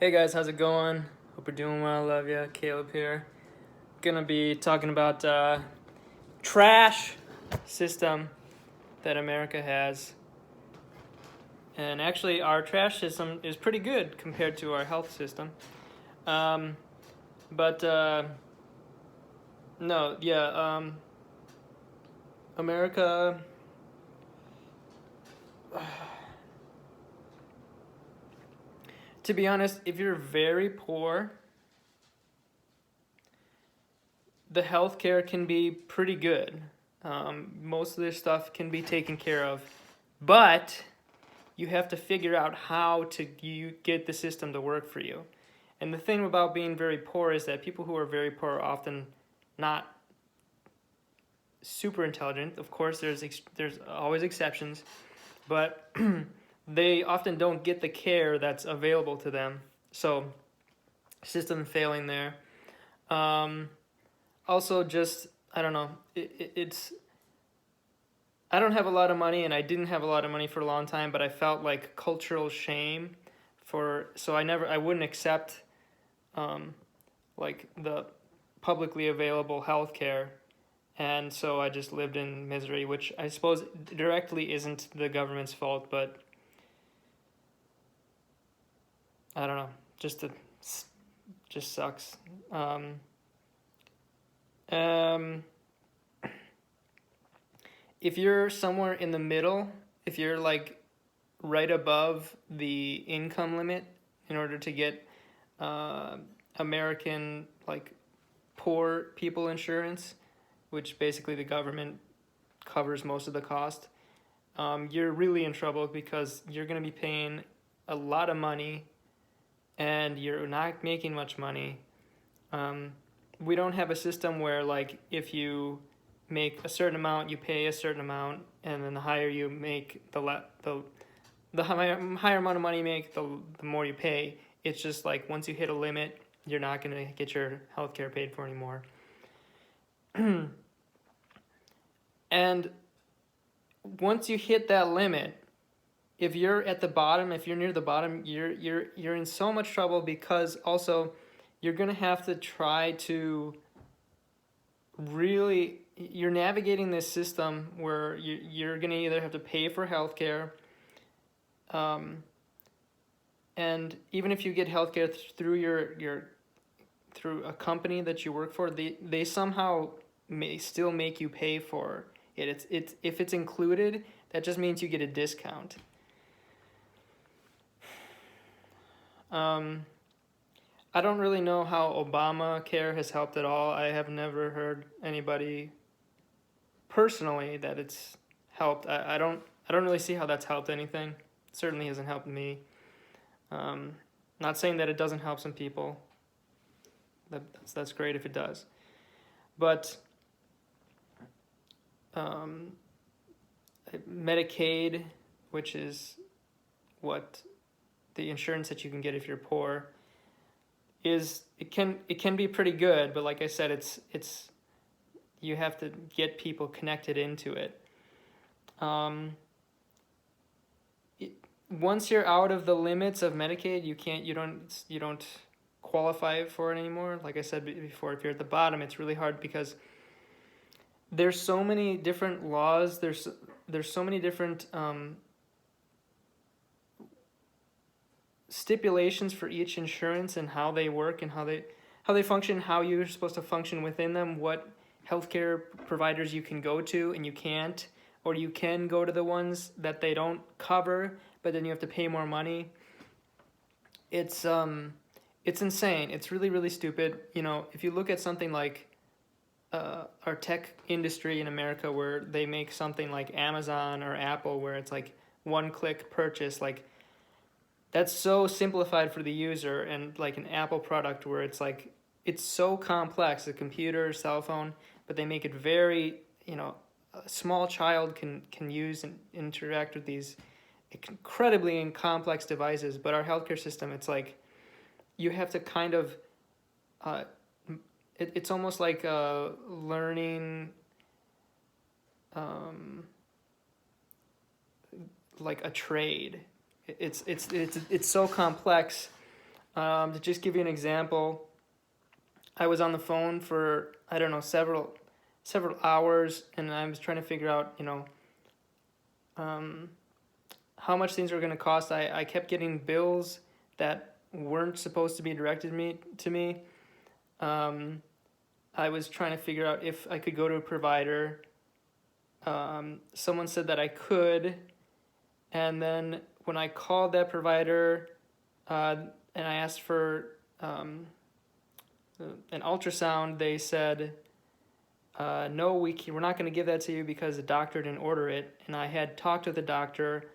Hey guys, how's it going? Hope you're doing well. Love ya. Caleb here. Gonna be talking about trash system that America has, and actually our trash system is pretty good compared to our health system. Um, but no, yeah, America. To be honest, if you're very poor, the healthcare can be pretty good. Most of this stuff can be taken care of, but you have to figure out how to get the system to work for you. And the thing about being very poor is that people who are very poor are often not super intelligent. Of course, there's always exceptions, but they often don't get the care that's available to them. So, system failing there. Um, Also, just I don't know. It's I don't have a lot of money, and I didn't have a lot of money for a long time, but I felt like cultural shame so I wouldn't accept um, like the publicly available health care, and so I just lived in misery, which I suppose directly isn't the government's fault, but I don't know, just sucks. Um, um, if you're somewhere in the middle, if you're like right above the income limit in order to get uh, American like poor people insurance, which basically the government covers most of the cost, you're really in trouble because you're going to be paying a lot of money and you're not making much money. Um, we don't have a system where like if you make a certain amount, you pay a certain amount, and then the higher you make, the higher amount of money you make, the more you pay. It's just like once you hit a limit, you're not going to get your healthcare paid for anymore. And once you hit that limit, if you're at the bottom, if you're near the bottom, you're in so much trouble because also you're going to have to try to really you're navigating this system where you're going to either have to pay for healthcare, um, and even if you get healthcare through your through a company that you work for, they somehow may still make you pay for it. It's if it's included, that just means you get a discount. Um, I don't really know how Obamacare has helped at all. I have never heard anybody personally that it's helped. I don't really see how that's helped anything. It certainly hasn't helped me. Um, Not saying that it doesn't help some people. That's great if it does, but um, Medicaid, which is what the insurance that you can get if you're poor, it can be pretty good, but like I said, it's you have to get people connected into it. Um, it Once you're out of the limits of Medicaid, you don't qualify for it anymore. Like I said before, if you're at the bottom, it's really hard because there's so many different laws. There's so many different stipulations for each insurance and how they work and how they function, how you're supposed to function within them, what healthcare providers you can go to and you can't, or you can go to the ones that they don't cover, but then you have to pay more money. It's insane. It's really really stupid. If you look at something like our tech industry in America, where they make something like Amazon or Apple, where it's like one click purchase, like that's so simplified for the user, and like an Apple product where it's like it's so complex, a computer, cell phone, but they make it very, a small child can use and interact with these incredibly complex devices. But our healthcare system, it's like you have to kind of uh, it's almost like learning um, like a trade. It's so complex. To just give you an example, I was on the phone for, I don't know, several hours, and I was trying to figure out, um, how much things were going to cost. I kept getting bills that weren't supposed to be directed to me. Um, I was trying to figure out if I could go to a provider. Someone said that I could, and then when I called that provider, and I asked for an ultrasound, they said, no, we're not going to give that to you because the doctor didn't order it. And I had talked with the doctor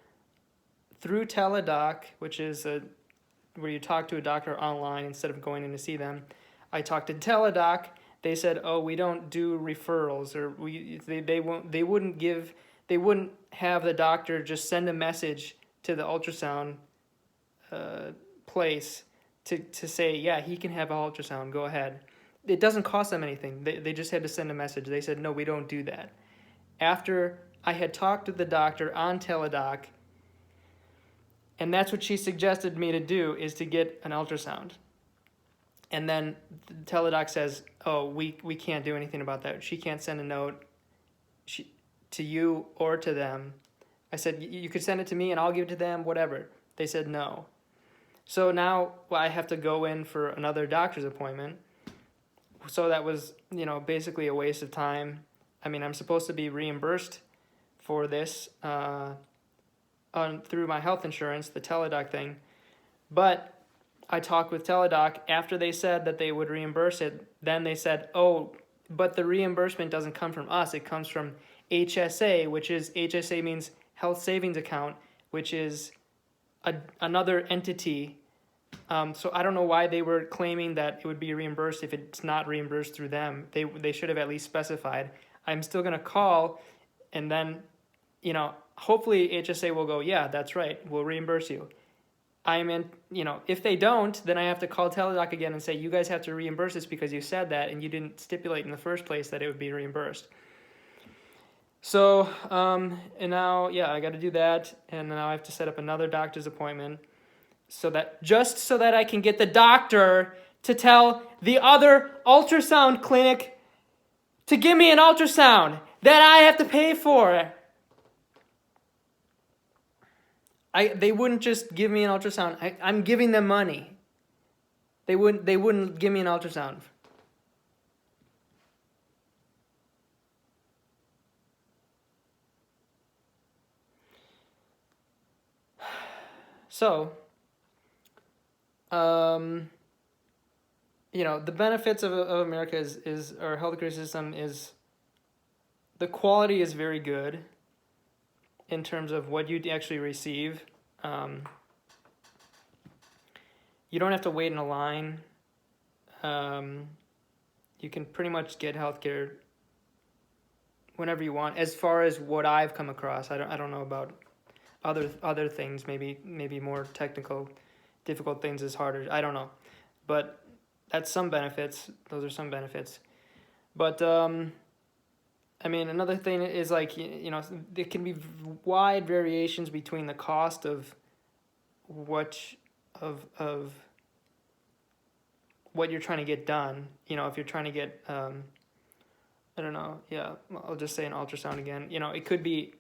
through Teladoc, which is where you talk to a doctor online instead of going in to see them. I talked to Teladoc. They said, "Oh, we don't do referrals, or they wouldn't have the doctor just send a message to the ultrasound place to say, yeah, he can have an ultrasound. Go ahead." It doesn't cost them anything. They just had to send a message. They said, "No, we don't do that." After I had talked to the doctor on Teladoc, and that's what she suggested me to do, is to get an ultrasound. And then Teladoc says, "Oh, we can't do anything about that. She can't send a note to you or to them." I said, "You could send it to me and I'll give it to them, whatever." They said no. So now I have to go in for another doctor's appointment. So that was, basically a waste of time. I mean, I'm supposed to be reimbursed for this through my health insurance, the Teladoc thing. But I talked with Teladoc after they said that they would reimburse it. Then they said, "Oh, but the reimbursement doesn't come from us. It comes from HSA, which is, HSA means Health Savings Account, which is another entity." So I don't know why they were claiming that it would be reimbursed if it's not reimbursed through them. They should have at least specified. I'm still going to call, and then, hopefully HSA will go, "Yeah, that's right. We'll reimburse you." If they don't, then I have to call Teladoc again and say, "You guys have to reimburse this because you said that and you didn't stipulate in the first place that it would be reimbursed." So, and now, yeah, I got to do that, and now I have to set up another doctor's appointment so that I can get the doctor to tell the other ultrasound clinic to give me an ultrasound that I have to pay for. They wouldn't just give me an ultrasound. I'm giving them money. They wouldn't give me an ultrasound. So, the benefits of America is our healthcare system is, the quality is very good in terms of what you actually receive. You don't have to wait in a line. You can pretty much get healthcare whenever you want. As far as what I've come across, I don't know about other things. Maybe more technical, difficult things is harder. I don't know, but that's some benefits. Those are some benefits. But another thing is, like, there can be wide variations between the cost of what you're trying to get done. If you're trying to get, I don't know, yeah, I'll just say an ultrasound again. It could be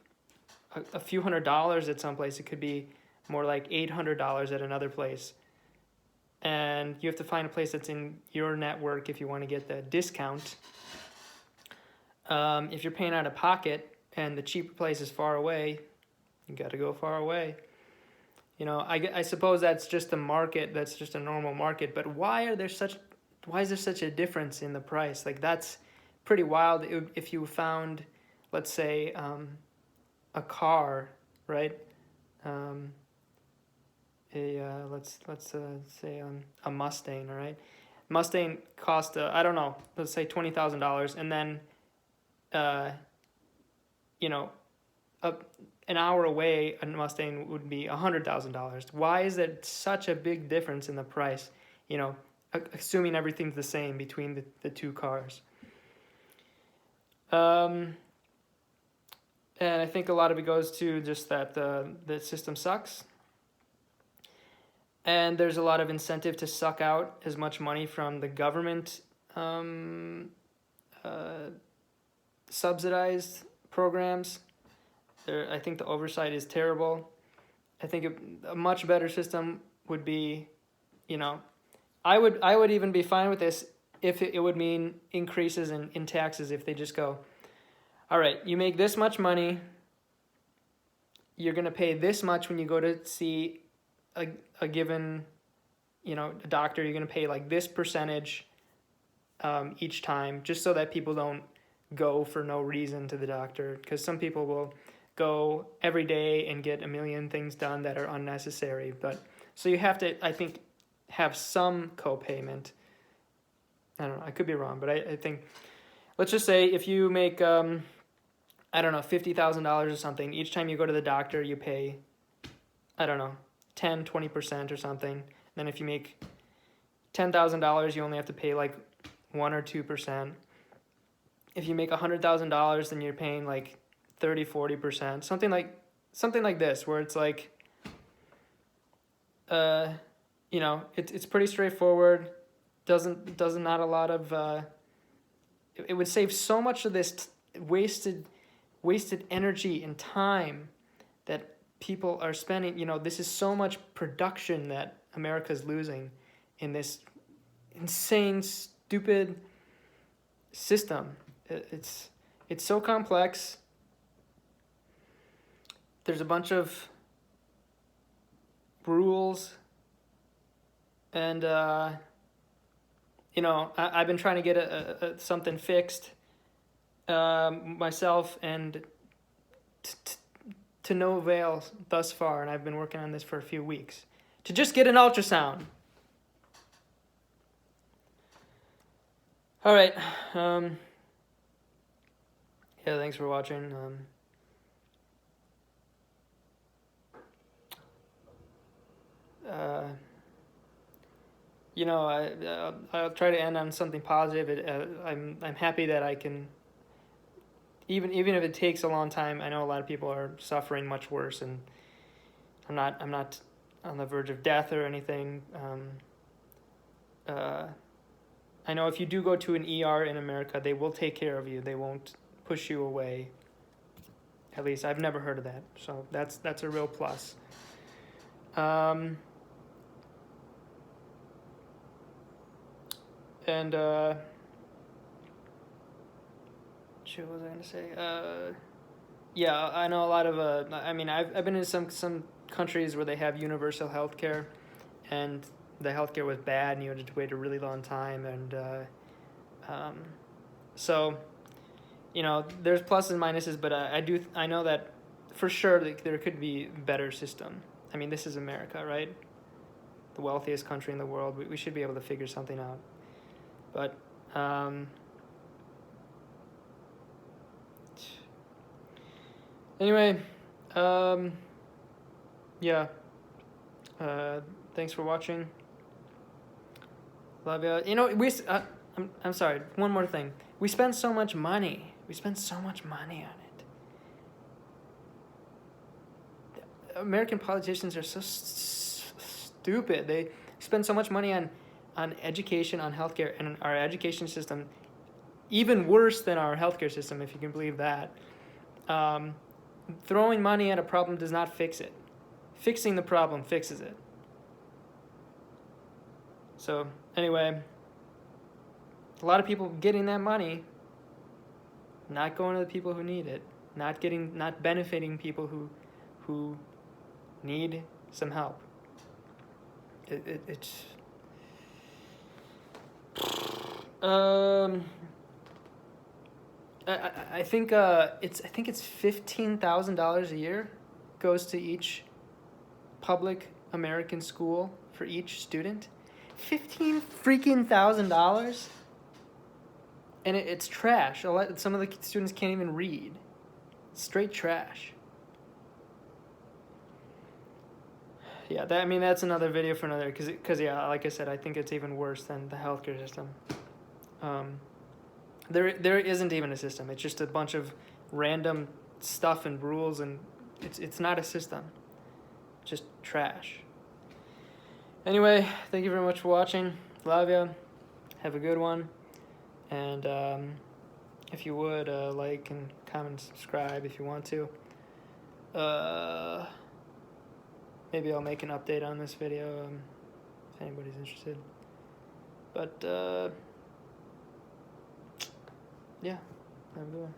a few $100s at some place. It could be more like $800 at another place. And you have to find a place that's in your network if you want to get the discount. If you're paying out of pocket and the cheaper place is far away, you got to go far away. I suppose that's just a market. That's just a normal market. But why is there such a difference in the price? Like, that's pretty wild. If you found, let's say, a car, right? Let's say a Mustang, all right? Mustang cost, I don't know, let's say $20,000, and then an hour away, a Mustang would be $100,000. Why is it such a big difference in the price? Assuming everything's the same between the two cars. And I think a lot of it goes to just that the system sucks. And there's a lot of incentive to suck out as much money from the government subsidized programs. I think the oversight is terrible. I think a much better system would be, you know, I would even be fine with this if it would mean increases in taxes. If they just go, all right, you make this much money, you're gonna pay this much when you go to see a given, you know, a doctor. You're gonna pay like this percentage each time, just so that people don't go for no reason to the doctor, because some people will go every day and get a million things done that are unnecessary. But so you have to, I think, have some co-payment. I don't know, I could be wrong, but I think, let's just say if you make I don't know, $50,000 or something, each time you go to the doctor you pay, I don't know, 10-20% or something. Then if you make $10,000, you only have to pay like 1 or 2%. If you make $100,000, then you're paying like 30-40%, something like this, where it's like, you know, it's pretty straightforward. Doesn't not a lot of it would save so much of this wasted energy and time that people are spending. You know, this is so much production that America's losing in this insane, stupid system. It's so complex. There's a bunch of rules, and you know, I've been trying to get something fixed myself, and to no avail thus far. And I've been working on this for a few weeks to just get an ultrasound. All right. Yeah, thanks for watching. You know, I'll try to end on something positive. I'm happy that I can, even if it takes a long time. I know a lot of people are suffering much worse, and I'm not on the verge of death or anything. I know if you do go to an ER in America, they will take care of you. They won't push you away. At least I've never heard of that, so that's a real plus. And shit, what was I gonna say? Yeah, I know a lot of I mean, I've been in some countries where they have universal health care, and the healthcare was bad, and you had to wait a really long time, and so, you know, there's pluses and minuses, but I know that for sure there could be a better system. I mean, this is America, right? The wealthiest country in the world. We should be able to figure something out. But anyway, yeah. Thanks for watching. Love you. You know, I'm sorry. One more thing. We spend so much money. We spend so much money on it. American politicians are so stupid. They spend so much money on education, on healthcare, and our education system, even worse than our healthcare system, if you can believe that. Throwing money at a problem does not fix it. Fixing the problem fixes it. So anyway, a lot of people getting that money, not going to the people who need it, not benefiting people who need some help. It's I think it's $15,000 a year goes to each public American school for each student. $15,000, and it's trash. Some of the students can't even read. Straight trash. Yeah, that's another video for another, because yeah, like I said, I think it's even worse than the healthcare system. There isn't even a system. It's just a bunch of random stuff and rules, and it's not a system. Just trash. Anyway, thank you very much for watching. Love ya. Have a good one. And if you would, like and comment, subscribe if you want to. Maybe I'll make an update on this video if anybody's interested. But yeah, have a good one.